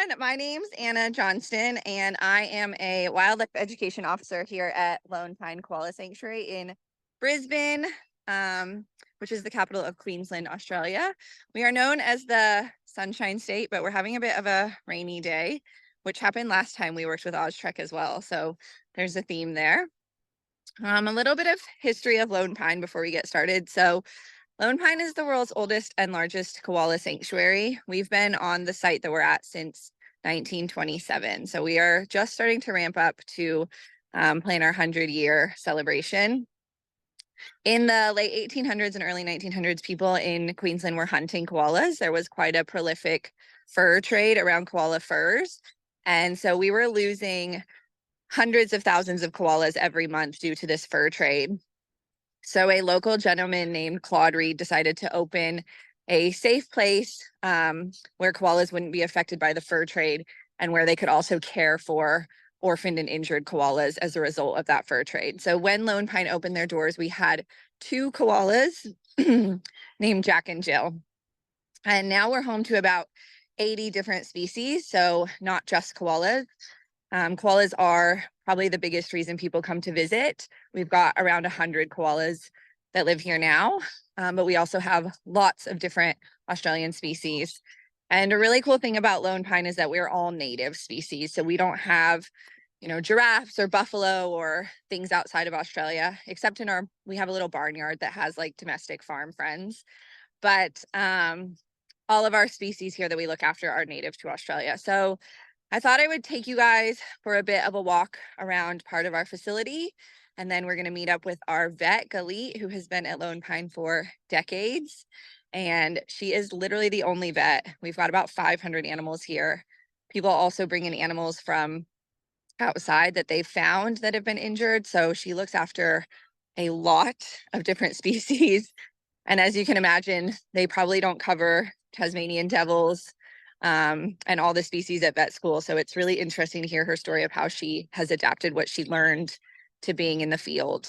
everyone. My name's Anna Johnston, and I am a wildlife education officer here at Lone Pine Koala Sanctuary in Brisbane, which is the capital of Queensland, Australia. We are known as the Sunshine State, but we're having a bit of a rainy day, which happened last time we worked with Oztrek as well. So there's a theme there. A little bit of history of Lone Pine before we get started. So Lone Pine is the world's oldest and largest koala sanctuary. We've been on the site that we're at since 1927. So we are just starting to ramp up to plan our 100-year celebration. In the late 1800s and early 1900s, people in Queensland were hunting koalas. There was quite a prolific fur trade around koala furs. And so we were losing hundreds of thousands of koalas every month due to this fur trade. So a local gentleman named Claude Reed decided to open a safe place where koalas wouldn't be affected by the fur trade and where they could also care for orphaned and injured koalas as a result of that fur trade. So when Lone Pine opened their doors, we had 2 koalas named Jack and Jill. And now we're home to about 80 different species, so not just koalas. Koalas are probably the biggest reason people come to visit. We've got around 100 koalas that live here now, but we also have lots of different Australian species. And a really cool thing about Lone Pine is that we're all native species. So we don't have, giraffes or buffalo or things outside of Australia, except we have a little barnyard that has like domestic farm friends. But all of our species here that we look after are native to Australia. So I thought I would take you guys for a bit of a walk around part of our facility, and then we're going to meet up with our vet, Galit, who has been at Lone Pine for decades, and she is literally the only vet. We've got about 500 animals here. People also bring in animals from outside that they've found that have been injured, so she looks after a lot of different species, and as you can imagine, they probably don't cover Tasmanian devils, and all the species at vet school. So it's really interesting to hear her story of how she has adapted what she learned to being in the field.